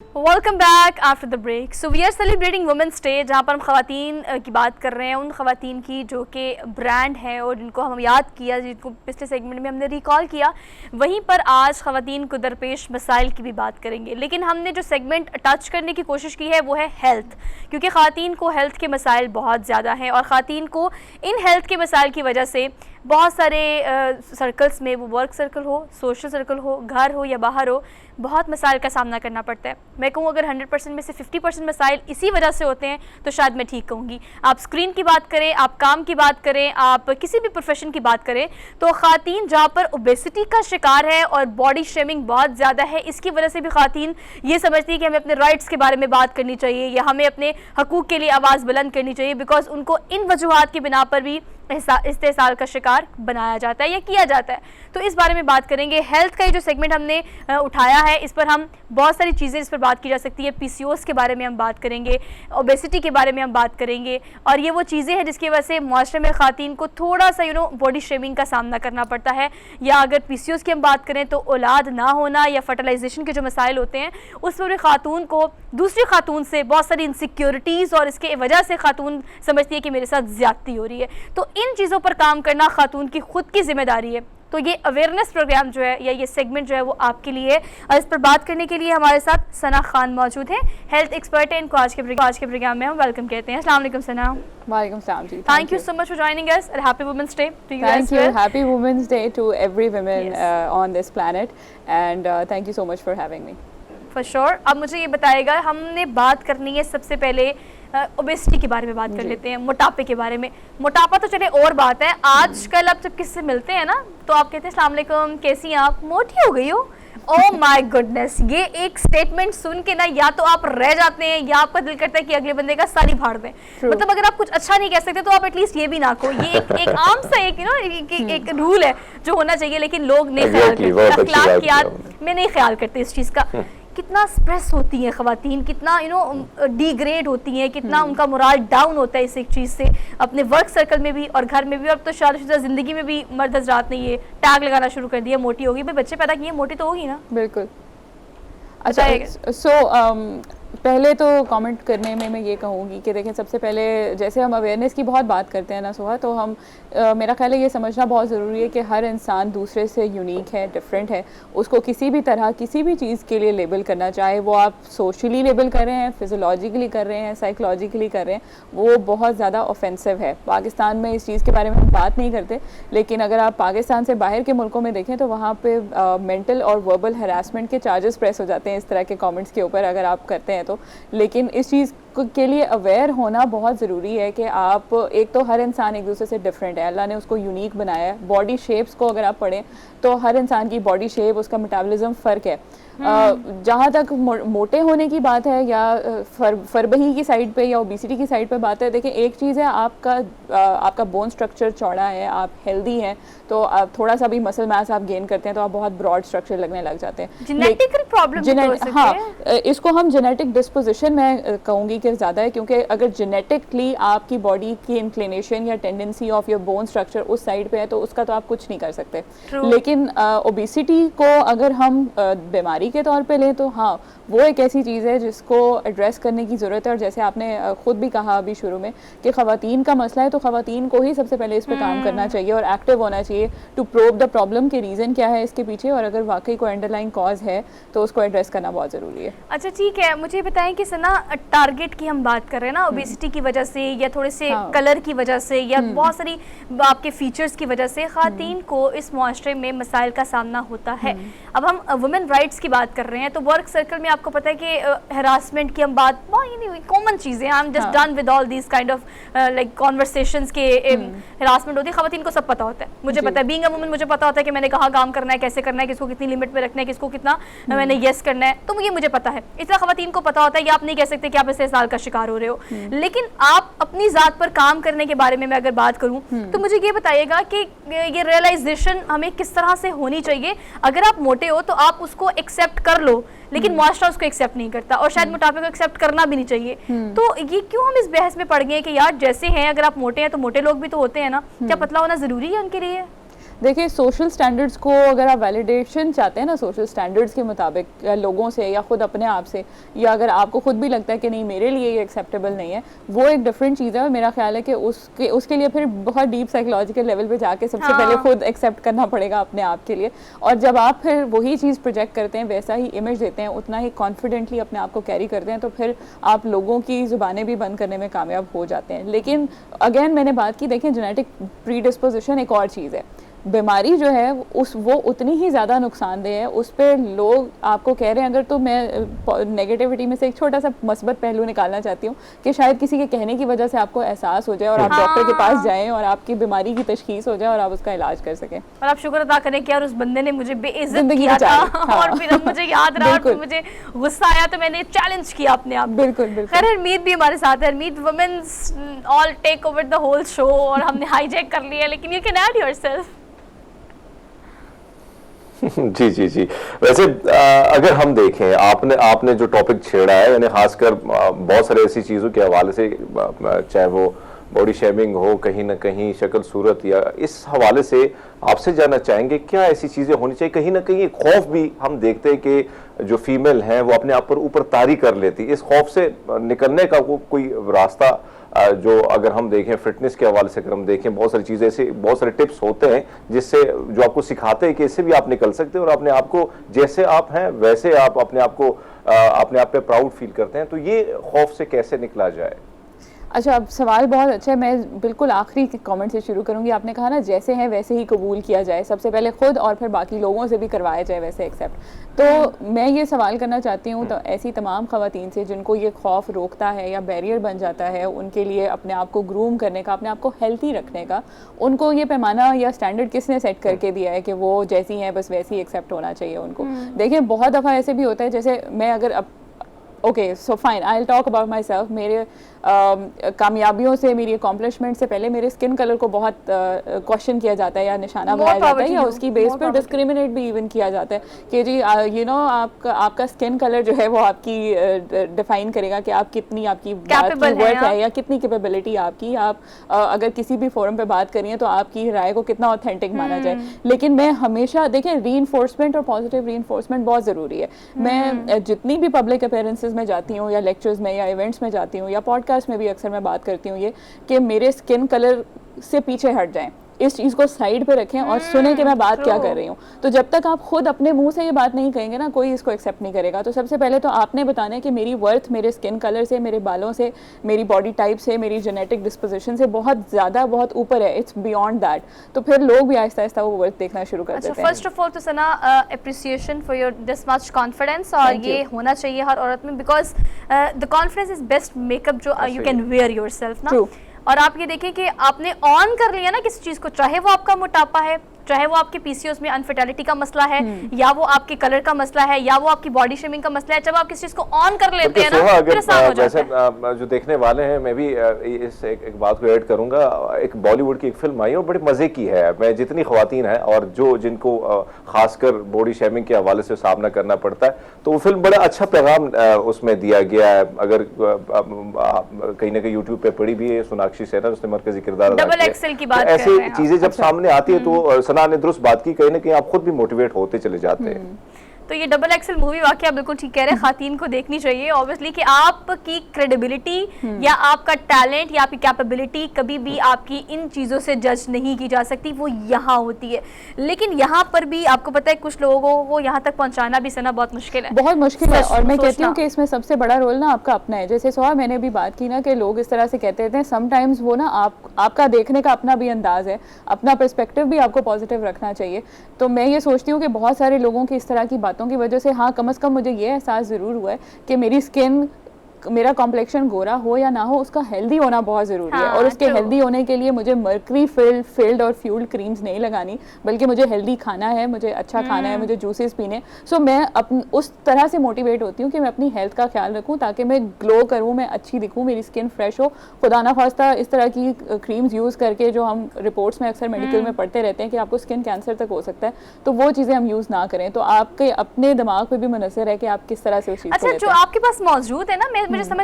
Welcome back after the break. So we are celebrating women's day, जहाँ पर हम ख़वातीन की बात कर रहे हैं, उन ख़वातीन की जो कि ब्रांड हैं और जिनको हम याद किया, जिनको पिछले सेगमेंट में हमने रिकॉल किया। वहीं पर आज ख़वातीन को दरपेश मसाइल की भी बात करेंगे, लेकिन हमने जो सेगमेंट टच करने की कोशिश की है वो है हेल्थ, क्योंकि ख़वातीन को हेल्थ के मसाइल बहुत ज़्यादा हैं और ख़वातीन को इन हेल्थ के मसाइल की वजह से बहुत सारे सर्कल्स में, वो वर्क सर्कल हो, सोशल सर्कल हो, घर हो या बाहर हो, बहुत मसाइल का सामना करना पड़ता है। मैं कहूँ अगर 100% में से 50% मसाइल इसी वजह से होते हैं तो शायद मैं ठीक कहूँगी। आप स्क्रीन की बात करें, आप काम की बात करें, आप किसी भी प्रोफेशन की बात करें, तो ख़वातीन जहाँ पर ओबेसिटी का शिकार है और बॉडी शेमिंग बहुत ज़्यादा है, इसकी वजह से भी ख़वातीन ये समझती है कि हमें अपने राइट्स के बारे में बात करनी चाहिए या हमें अपने हकूक़ के लिए आवाज़ बुलंद करनी चाहिए, बिकॉज उनको इन वजूहात की बिना पर भी इस्तेसाल का शिकार बनाया जाता है या किया जाता है। तो इस बारे में बात करेंगे। हेल्थ का ये जो सेगमेंट हमने उठाया है, इस पर हम बहुत सारी चीज़ें इस पर बात की जा सकती है। पीसीओएस के बारे में हम बात करेंगे, ओबेसिटी के बारे में हम बात करेंगे, और ये वो चीज़ें हैं जिसकी वजह से मुआशरे में ख़वातीन को थोड़ा सा बॉडी शेमिंग का सामना करना पड़ता है। या अगर पीसीओएस की हम बात करें तो औलाद ना होना या फर्टिलाइजेशन के जो मसाइल होते हैं उस पर भी ख़ातून को दूसरी ख़ातून से बहुत सारी इनसिक्योरिटीज़ और इसके वजह से ख़ातून समझती है कि मेरे साथ ज़्यादती हो रही है। तो इन चीज़ों पर काम करना ख़ातून की खुद की जिम्मेदारी है। तो ये अवेयरनेस प्रोग्राम जो है या ये सेगमेंट जो है वो आपके लिए है। और इस पर बात करने के लिए हमारे साथ सना खान मौजूद है, हेल्थ एक्सपर्ट है। इनको आज के प्रोग्राम में हम वेलकम कहते हैं। अस्सलाम वालेकुम सना। वालेकुम सलाम जी। Thank you so much for joining us and happy women's day to you. Thank you, happy women's day to every woman on this planet and thank you so much for having me. For sure. अब मुझे ये बताएगा, हमने बात करनी है सबसे पहले ओबेसिटी के बारे में बात कर लेते हैं, मोटापे के बारे में। मोटापा तो चले और बात है, आजकल आप जब किससे मिलते हैं ना तो आप कहते हैं अस्सलाम वालेकुम, कैसी हैं आप, मोटी हो गई हो। ओह माय गुडनेस, ये एक स्टेटमेंट सुन के ना या तो आप रह जाते हैं या आपका दिल करता है कि अगले बंदे का सारी फाड़ दें। मतलब अगर आप कुछ अच्छा नहीं कह सकते तो आप एटलीस्ट ये भी ना कहो। ये एक आम सा एक रूल है जो होना चाहिए, लेकिन लोग नहीं ख्याल करते, अखलाकियात में नहीं ख्याल करते इस चीज़ का। कितना स्ट्रेस होती हैं ख़वातीन, कितना डिग्रेड होती हैं, कितना उनका मोराल डाउन होता है इस एक चीज़ से, अपने वर्क सर्कल में भी और घर में भी। अब तो शादीशुदा ज़िंदगी में भी मर्द हज़रात ने ये टैग लगाना शुरू कर दिया, मोटी होगी। भाई बच्चे पैदा किए, मोटी तो होगी ना। बिल्कुल। अच्छा, सो पहले तो कमेंट करने में मैं ये कहूँगी कि देखें, सबसे पहले जैसे हम अवेयरनेस की बहुत बात करते हैं ना सुहा, तो हम मेरा ख्याल है ये समझना बहुत ज़रूरी है कि हर इंसान दूसरे से यूनिक है, डिफरेंट है। उसको किसी भी तरह किसी भी चीज़ के लिए लेबल करना, चाहे वो आप सोशली लेबल कर रहे हैं, फिज़ोलॉजिकली कर रहे हैं, साइकोलॉजिकली कर रहे हैं, वो बहुत ज़्यादा ऑफेंसिव है। पाकिस्तान में इस चीज़ के बारे में हम बात नहीं करते, लेकिन अगर आप पाकिस्तान से बाहर के मुल्कों में देखें तो वहाँ पर मेंटल और वर्बल हरासमेंट के चार्जेस प्रेस हो जाते हैं इस तरह के कमेंट्स के ऊपर, अगर आप करते हैं तो। लेकिन इस चीज़ के लिए अवेयर होना बहुत ज़रूरी है कि आप, एक तो हर इंसान एक दूसरे से डिफरेंट है, अल्लाह ने उसको यूनिक बनाया है। बॉडी शेप्स को अगर आप पढ़ें तो हर इंसान की बॉडी शेप, उसका मेटाबॉलिज्म फ़र्क है। जहाँ तक मोटे होने की बात है या फरबही की साइड पे या ओबेसिटी की साइड पे बात है, देखिए एक चीज़ है आपका बोन स्ट्रक्चर चौड़ा है, आप हेल्दी हैं, तो आप थोड़ा सा भी मसल मास आप गेन करते हैं तो आप बहुत ब्रॉड स्ट्रक्चर लगने लग जाते हैं। जेनेटिकल प्रॉब्लम, हाँ, इसको हम जेनेटिक डिस्पोजिशन में कहूँगी कि ज़्यादा है, क्योंकि अगर जेनेटिकली आपकी बॉडी की इंक्लिनेशन या tendency of your bone structure उस साइड पे है तो उसका तो आप कुछ नहीं कर सकते। लेकिन ओबेसिटी को अगर हम बीमारी के तौर पे लें तो हाँ, वो एक ऐसी चीज़ है जिसको एड्रेस करने की ज़रूरत है। और जैसे आपने खुद भी कहा अभी शुरू में कि ख़वातीन का मसला है, तो ख़वातीन को ही सबसे पहले इस पे काम करना चाहिए और एक्टिव होना चाहिए टू प्रोब द प्रॉब्लम के रीज़न क्या है इसके पीछे, और अगर वाकई कोई अंडरलाइन कॉज है तो उसको एड्रेस करना बहुत ज़रूरी है। अच्छा ठीक है, मुझे बताएं कि सना, टारगेट की हम बात कर रहे हैं ना, ओबेसिटी की वजह से या थोड़े से कलर की वजह से या बहुत सारी आपके फीचर्स की वजह से ख़वातीन को इस मुआशरे में मसाइल का सामना होता है। अब हम वुमेन राइट्स की बात कर रहे हैं तो वर्क सर्कल में आपको पता है कि हरासमेंट की हम बात, कॉमन चीज़ें, I am just done with all these kind of like conversations के हरासमेंट होती है। ख़वातीन को सब पता होता है, मुझे पता है, बीइंग अ वुमन मुझे पता होता है कि मैंने कहाँ काम करना है, कैसे करना है, किसको कितनी लिमिट में रखना है, किसको कितना मैंने येस करना है, तो ये मुझे पता है। इस तरह ख़वातीन को पता होता है, या आप नहीं कह सकते कि आप इस्तेसाल का शिकार हो रहे हो। लेकिन आप अपनी ज़ात पर काम करने के बारे में मैं अगर बात करूँ तो मुझे ये बताइएगा कि ये रियलाइजेशन हमें किस तरह से होनी चाहिए। अगर आप मोटे हो तो आप उसको एक्सेप्ट कर लो, लेकिन मुआशरा उसको एक्सेप्ट नहीं करता, और शायद मोटापे को एक्सेप्ट करना भी नहीं चाहिए। तो ये क्यों हम इस बहस में पड़ गए कि यार जैसे हैं, अगर आप मोटे हैं तो मोटे लोग भी तो होते हैं ना, क्या पतला होना ज़रूरी है उनके लिए? देखिए सोशल स्टैंडर्ड्स को अगर आप वैलिडेशन चाहते हैं ना सोशल स्टैंडर्ड्स के मुताबिक, या लोगों से या खुद अपने आप से, या अगर आपको खुद भी लगता है कि नहीं मेरे लिए ये एक्सेप्टेबल नहीं है, वो एक डिफरेंट चीज़ है। और मेरा ख्याल है कि उसके लिए फिर बहुत डीप साइकोलॉजिकल लेवल पे जाके सबसे पहले खुद एक्सेप्ट करना पड़ेगा अपने आप के लिए। और जब आप फिर वही चीज़ प्रोजेक्ट करते हैं, वैसा ही इमेज देते हैं, उतना ही कॉन्फिडेंटली अपने आप को कैरी करते हैं, तो फिर आप लोगों की ज़ुबानें भी बंद करने में कामयाब हो जाते हैं। लेकिन अगेन मैंने बात की, देखें जेनेटिक प्रीडिस्पोजिशन एक और चीज़ है, बीमारी जो है वो उतनी ही ज़्यादा नुकसानदेह है। उस पर लोग आपको कह रहे हैं, अगर तो मैं नेगेटिविटी में से एक छोटा सा मस्बत पहलू निकालना चाहती हूँ कि शायद किसी के कहने की वजह से आपको एहसास हो जाए और आप डॉक्टर के पास जाएं और आपकी बीमारी की तशखीस हो जाए और आप उसका इलाज कर सकें। और आप शुक्र अदा करें कि यार उस बंदे ने मुझे बेइज्जत किया था और फिर अब मुझे याद रहा और मुझे गुस्सा आया तो मैंने चैलेंज किया अपने आप। बिल्कुल बिल्कुल। खैर हरमीत भी हमारे साथ है। Harmeet, women's all take over the whole show और हमने हाईजैक कर लिया, लेकिन यू कैन ऐड योरसेल्फ। जी जी जी, वैसे अगर हम देखें, आपने जो टॉपिक छेड़ा है, यानी खासकर बहुत सारे ऐसी चीज़ों के हवाले से, चाहे वो बॉडी शेमिंग हो, कहीं ना कहीं शक्ल सूरत, या इस हवाले से आपसे जानना चाहेंगे क्या ऐसी चीज़ें होनी चाहिए। कहीं ना कहीं एक खौफ भी हम देखते हैं कि जो फीमेल हैं वो अपने आप पर ऊपर तारी कर लेती, इस खौफ से निकलने का कोई रास्ता जो अगर हम देखें फिटनेस के हवाले से, अगर हम देखें बहुत सारी चीज़ें ऐसे, बहुत सारे टिप्स होते हैं जिससे जो आपको सिखाते हैं कि इससे भी आप निकल सकते हैं और अपने आप को जैसे आप हैं वैसे आप अपने आप को अपने आप पे प्राउड फील करते हैं, तो ये खौफ से कैसे निकला जाए? अच्छा, अब सवाल बहुत अच्छा है। मैं बिल्कुल आखिरी कमेंट से शुरू करूंगी। आपने कहा ना जैसे हैं वैसे ही कबूल किया जाए, सबसे पहले खुद और फिर बाकी लोगों से भी करवाया जाए वैसे एक्सेप्ट। तो मैं ये सवाल करना चाहती हूँ तो ऐसी तमाम ख़वातीन से जिनको ये खौफ रोकता है या बैरियर बन जाता है उनके लिए अपने आप को ग्रूम करने का, अपने आप को हेल्थी रखने का, उनको ये पैमाना या स्टैंडर्ड किसने सेट करके दिया है कि वो जैसी हैं बस वैसी एक्सेप्ट होना चाहिए उनको? देखिए बहुत दफ़ा ऐसे भी होता है, जैसे मैं अगर okay so fine I will talk about my self. मेरे कामयाबियों से, मेरी अकॉम्प्लिशमेंट से पहले मेरे स्किन कलर को बहुत क्वेश्चन किया जाता है या निशाना बनाया जाता है, या उसकी बेस पर डिस्क्रिमिनेट भी इवन किया जाता है कि जी यू नो आपका स्किन कलर जो है वो आपकी डिफाइन करेगा कि आप कितनी आपकी वर्थ है या कितनी कैपेबिलिटी आपकी, आप अगर किसी भी फोरम पे बात करिए तो आपकी राय को कितना ऑथेंटिक माना जाए। लेकिन मैं हमेशा देखें रीइंफोर्समेंट और पॉजिटिव रीइंफोर्समेंट बहुत ज़रूरी है। मैं जितनी भी पब्लिक अपीयरेंसेस में जाती हूँ या लेक्चर्स में या इवेंट्स में जाती हूँ या पॉडकास्ट में भी अक्सर मैं बात करती हूँ ये कि मेरे स्किन कलर से पीछे हट जाएं, इस चीज़ को साइड पे रखें और सुने कि मैं बात क्या कर रही हूँ। तो जब तक आप खुद अपने मुंह से ये बात नहीं कहेंगे ना, कोई इसको एक्सेप्ट नहीं करेगा। तो सबसे पहले तो आपने बताना है कि मेरी वर्थ मेरे स्किन कलर से, मेरे बालों से, मेरी बॉडी टाइप से, मेरी जेनेटिक डिस्पोजिशन से बहुत ज़्यादा, बहुत ऊपर है, इट्स बियॉन्ड दैट। तो फिर लोग भी आहिस्ता आहिस्ता वो वर्थ देखना शुरू कर देते हैं। फर्स्ट ऑफ ऑल तो Sana appreciation for your this much confidence, और ये होना चाहिए हर औरत में, because the confidence is best makeup जो यू कैन वेयर योरसेल्फ ना। और आप ये देखें कि आपने ऑन कर लिया ना किसी चीज़ को, चाहे वो आपका मोटापा है, चाहे वो आपके पीसीओएस में अनफर्टिलिटी का मसला है, या वो आपके कलर का मसला है, या वो आपकी बॉडी शेमिंग का मसला है, जब आप किसी चीज़ को ऑन कर लेते हैं ना फिर आसान हो जाता है। जो देखने वाले हैं, मैं भी इस एक बात को ऐड करूंगा, एक बॉलीवुड की एक फिल्म आई है और बड़ी मजे की है। मैं जितनी ख्वातीन हैं और जिनको खासकर बॉडी शेमिंग के हवाले से सामना करना पड़ता है, तो वो फिल्म बड़ा अच्छा पैगाम उसमें दिया गया है। अगर कहीं ना कहीं यूट्यूब पे पड़ी भी है, सोनाक्षी सिन्हा उसने मरकजी किरदार अदा किया। ऐसी चीजें जब सामने आती है तो सना ने दुरुस्त बात की, कहीं ना कहीं आप खुद भी मोटिवेट होते चले जाते हैं। तो ये डबल एक्सेल मूवी वाकई बिल्कुल ठीक कह रहे हैं, खातीन को देखनी चाहिए ऑब्वियसली कि आपकी क्रेडिबिलिटी या आपका टैलेंट या आपकी कैपेबिलिटी कभी भी आपकी इन चीज़ों से जज नहीं की जा सकती, वो यहाँ होती है। लेकिन यहाँ पर भी आपको पता है कुछ लोगों को यहाँ तक पहुँचाना भी सना बहुत मुश्किल है, बहुत मुश्किल है। और मैं कहती हूँ कि इसमें सबसे बड़ा रोल ना आपका अपना है। जैसे सोहा मैंने भी बात की ना कि लोग इस तरह से कहते हैं, समटाइम्स वो ना आपका देखने का अपना भी अंदाज है, अपना पर्सपेक्टिव भी आपको पॉजिटिव रखना चाहिए। तो मैं ये सोचती हूँ कि बहुत सारे लोगों की इस तरह की बातों की वजह से हाँ कम से कम मुझे ये एहसास ज़रूर हुआ है कि मेरी स्किन, मेरा कॉम्प्लेक्शन गोरा हो या ना हो, उसका हेल्दी होना बहुत ज़रूरी है। और उसके हेल्दी होने के लिए मुझे मर्करी फिल्ड और फ्यूल्ड क्रीम्स नहीं लगानी, बल्कि मुझे हेल्दी खाना है, मुझे अच्छा खाना है, मुझे जूसेस पीने। सो मैं उस तरह से मोटिवेट होती हूँ कि मैं अपनी हेल्थ का ख्याल रखूँ ताकि मैं ग्लो करूँ, मैं अच्छी दिखूँ, मेरी स्किन फ्रेश हो। खुदा ना खास्ता इस तरह की क्रीम्स यूज़ करके जो हम रिपोर्ट्स में अक्सर मेडिकल में पढ़ते रहते हैं कि आपको स्किन कैंसर तक हो सकता है, तो वो चीज़ें हम यूज़ ना करें। तो आपके अपने दिमाग पर भी मुनसर है कि आप किस तरह से उस चीज़ को। अच्छा, जो आपके पास मौजूद है ना, मुझे समझ